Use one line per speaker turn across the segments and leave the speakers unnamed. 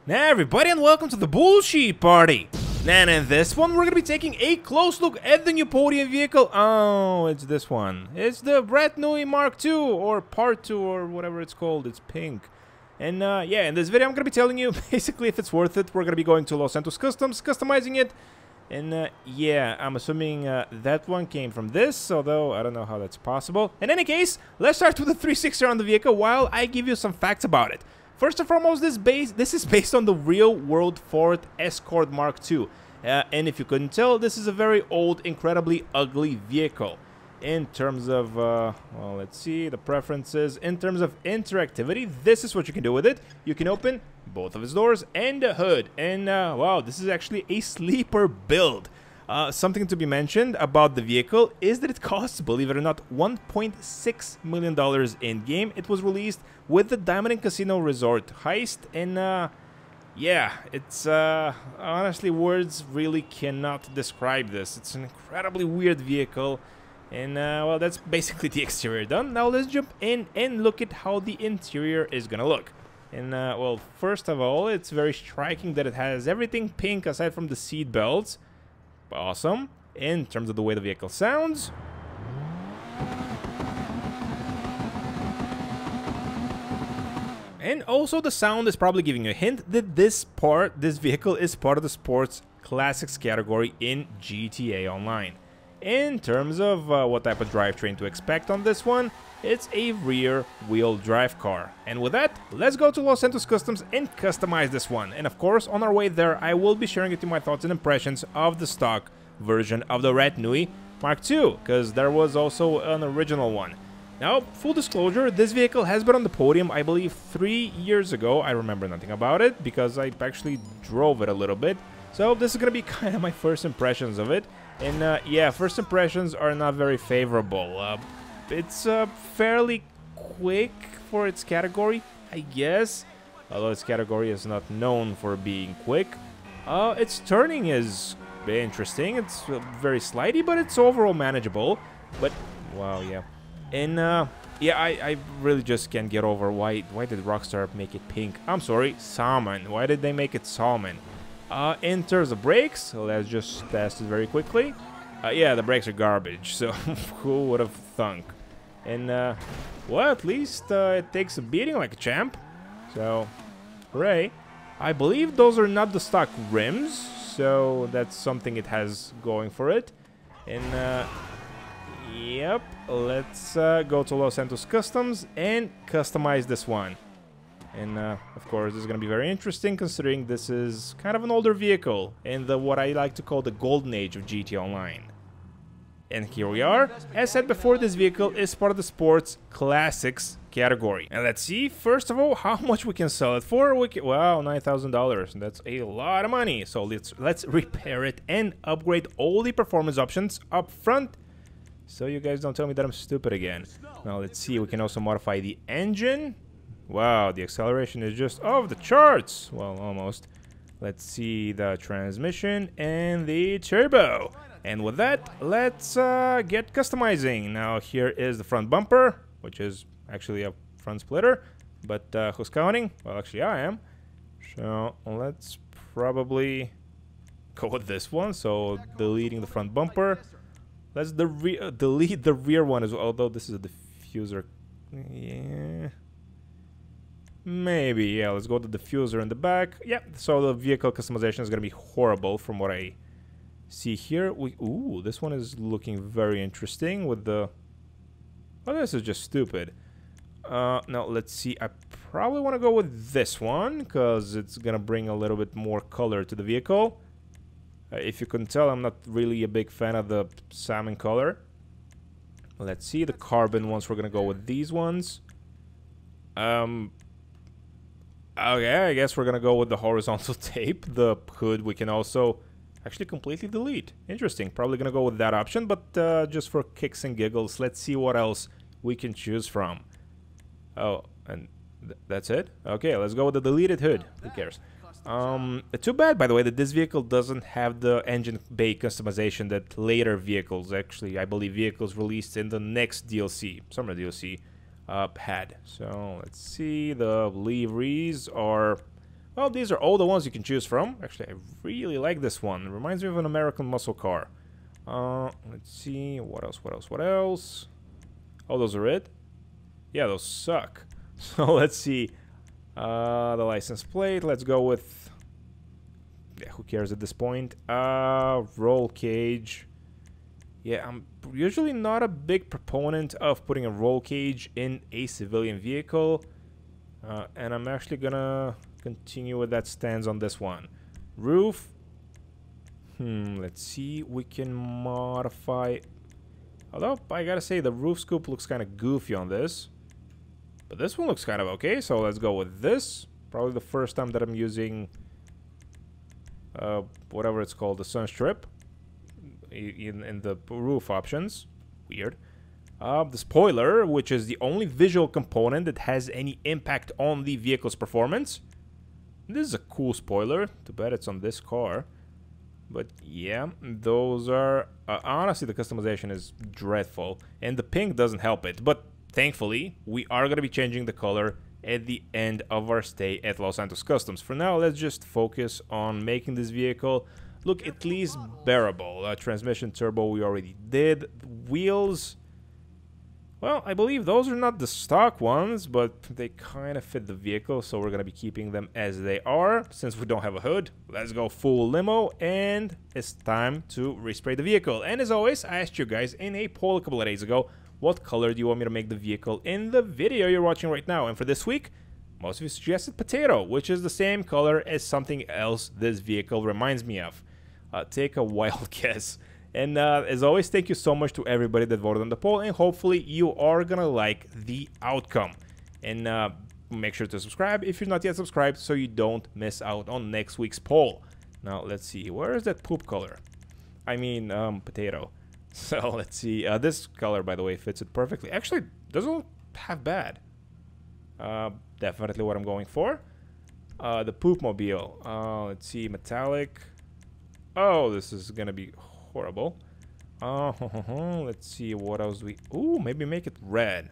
Hey everybody, and welcome to the bullshit party. And in this one, we're gonna be taking a close look at the new Podium vehicle. Oh, it's this one. It's the Retinue Mk II, or Part 2, or whatever it's called. It's pink. And yeah, in this video, I'm gonna be telling you basically if it's worth it. We're gonna be going to Los Santos Customs, customizing it. And yeah, I'm assuming that one came from this, although I don't know how that's possible. In any case, let's start with the 360 on the vehicle while I give you some facts about it. First and foremost, this is based on the real-world Ford Escort Mark II. And if you couldn't tell, this is a very old, incredibly ugly vehicle. In terms of, well, let's see, the preferences. In terms of interactivity, this is what you can do with it. You can open both of its doors and the hood. And, wow, this is actually a sleeper build. Something to be mentioned about the vehicle is that it costs, believe it or not, $1.6 million in-game. It was released with the Diamond and Casino Resort heist, and yeah, it's honestly, words really cannot describe this. It's an incredibly weird vehicle, and well, that's basically the exterior done. Now let's jump in and look at how the interior is gonna look. And well, first of all, it's very striking that it has everything pink aside from the seat belts. Awesome. In terms of the way the vehicle sounds, and also the sound is probably giving you a hint that this vehicle is part of the sports classics category in GTA Online. In terms of what type of drivetrain to expect on this one, it's a rear-wheel drive car. And with that, let's go to Los Santos Customs and customize this one. And of course, on our way there, I will be sharing with you my thoughts and impressions of the stock version of the Retinue Mk II, because there was also an original one. Now, full disclosure, this vehicle has been on the Podium, I believe, 3 years ago. I remember nothing about it, because I actually drove it a little bit. So this is going to be kind of my first impressions of it. And yeah, first impressions are not very favorable. It's fairly quick for its category, I guess. Although its category is not known for being quick. Its turning is interesting. It's very slidey, but it's overall manageable. But, wow, yeah. And, yeah, I really just can't get over why did Rockstar make it pink? I'm sorry, salmon. Why did they make it salmon? In terms of brakes, let's just test it very quickly. Yeah, the brakes are garbage, so who would have thunk? And, well, at least it takes a beating like a champ. So, hooray. I believe those are not the stock rims, so that's something it has going for it. And, yep, let's go to Los Santos Customs and customize this one. And, of course, this is going to be very interesting, considering this is kind of an older vehicle in what I like to call the golden age of GTA Online. And here we are. As said before, this vehicle is part of the sports classics category. And let's see, first of all, how much we can sell it for. Wow, $9,000. That's a lot of money. So let's repair it and upgrade all the performance options up front, so you guys don't tell me that I'm stupid again. Now, let's see, we can also modify the engine. Wow, the acceleration is just off the charts. Well, almost. Let's see the transmission and the turbo. And with that, let's get customizing. Now, here is the front bumper, which is actually a front splitter. But who's counting? Well, actually, I am. So let's probably go with this one. So deleting the front bumper. Let's delete the rear one as well, although this is a diffuser. Yeah. Maybe, yeah, let's go to the diffuser in the back. Yeah, so the vehicle customization is going to be horrible from what I see here. Ooh, this one is looking very interesting with the... Well, this is just stupid. Now, let's see. I probably want to go with this one, because it's going to bring a little bit more color to the vehicle. If you couldn't tell, I'm not really a big fan of the salmon color. Let's see, the carbon ones, we're going to go with these ones. Okay, I guess we're gonna go with the horizontal tape. The hood we can also actually completely delete. Interesting. Probably gonna go with that option, but just for kicks and giggles, let's see what else we can choose from. Oh, and that's it? Okay, let's go with the deleted hood. Who cares? Too bad, by the way, that this vehicle doesn't have the engine bay customization that later vehicles, actually, I believe vehicles released in the next DLC, summer DLC, had. So let's see, the liveries are Well, these are all the ones you can choose from. Actually, I really like this one. It reminds me of an American muscle car. Let's see, what else? Oh, those are it? Yeah, those suck. So let's see. The license plate, let's go with... Yeah, who cares at this point? Roll cage. Yeah, I'm usually not a big proponent of putting a roll cage in a civilian vehicle. And I'm actually gonna continue with that stance on this one. Roof. Let's see. We can modify... Although, I gotta say, the roof scoop looks kind of goofy on this. But this one looks kind of okay, so let's go with this. Probably the first time that I'm using... whatever it's called, the sun strip. In the roof options. Weird. The spoiler, which is the only visual component that has any impact on the vehicle's performance. This is a cool spoiler. Too bad it's on this car. But yeah, those are... honestly, the customization is dreadful. And the pink doesn't help it. But thankfully, we are going to be changing the color at the end of our stay at Los Santos Customs. For now, let's just focus on making this vehicle look at least bearable. Transmission turbo we already did. Wheels... Well, I believe those are not the stock ones, but they kind of fit the vehicle, so we're going to be keeping them as they are. Since we don't have a hood, let's go full limo, and it's time to respray the vehicle. And as always, I asked you guys in a poll a couple of days ago, what color do you want me to make the vehicle in the video you're watching right now? And for this week, most of you suggested potato, which is the same color as something else this vehicle reminds me of. Take a wild guess. And as always, thank you so much to everybody that voted on the poll, and hopefully you are gonna like the outcome. And make sure to subscribe if you're not yet subscribed so you don't miss out on next week's poll. Now, let's see, where is that poop color? I mean, potato. So, let's see, this color, by the way, fits it perfectly. Actually, doesn't look half bad. Definitely what I'm going for. The poop mobile. Let's see, metallic. Oh, this is gonna be... horrible. Let's see, what else do we... Ooh, maybe make it red.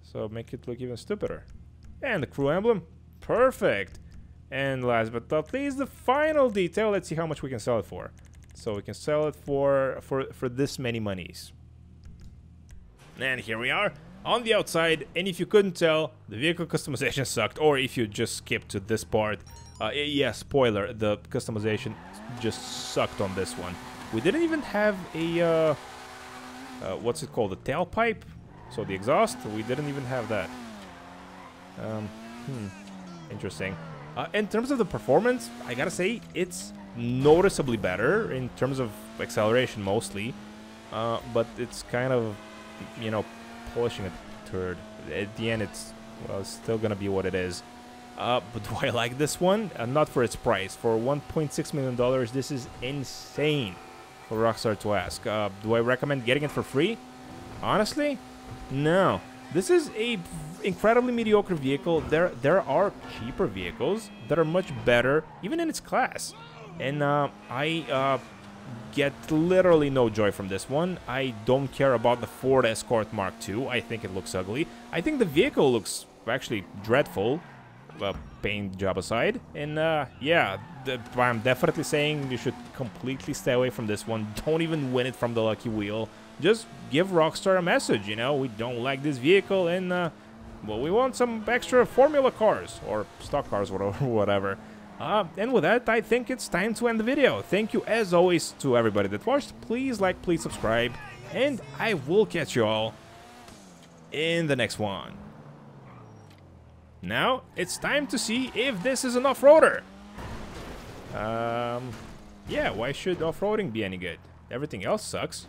So make it look even stupider. And the crew emblem. Perfect. And last but not least, the final detail. Let's see how much we can sell it for. So we can sell it for this many monies. And here we are on the outside. And if you couldn't tell, the vehicle customization sucked. Or if you just skipped to this part, yeah, spoiler, the customization just sucked on this one. We didn't even have a what's it called, the tailpipe, so the exhaust, we didn't even have that. Interesting. In terms of the performance, I gotta say it's noticeably better in terms of acceleration mostly, but it's kind of, you know, polishing a turd. At the end, it's, well, it's still gonna be what it is. But do I like this one? Not for its price. For $1.6 million, this is insane for Rockstar to ask. Do I recommend getting it for free? Honestly, no. This is a incredibly mediocre vehicle. There are cheaper vehicles that are much better, even in its class. And I get literally no joy from this one. I don't care about the Ford Escort Mark II. I think it looks ugly. I think the vehicle looks actually dreadful. Paint job aside, and yeah, I'm definitely saying you should completely stay away from this one. Don't even win it from the lucky wheel. Just give Rockstar a message, you know, we don't like this vehicle, and well, we want some extra formula cars or stock cars, whatever. And with that, I think it's time to end the video. Thank you as always to everybody that watched. Please like, please subscribe, and I will catch you all in the next one. Now, it's time to see if this is an off-roader. Yeah, why should off-roading be any good? Everything else sucks.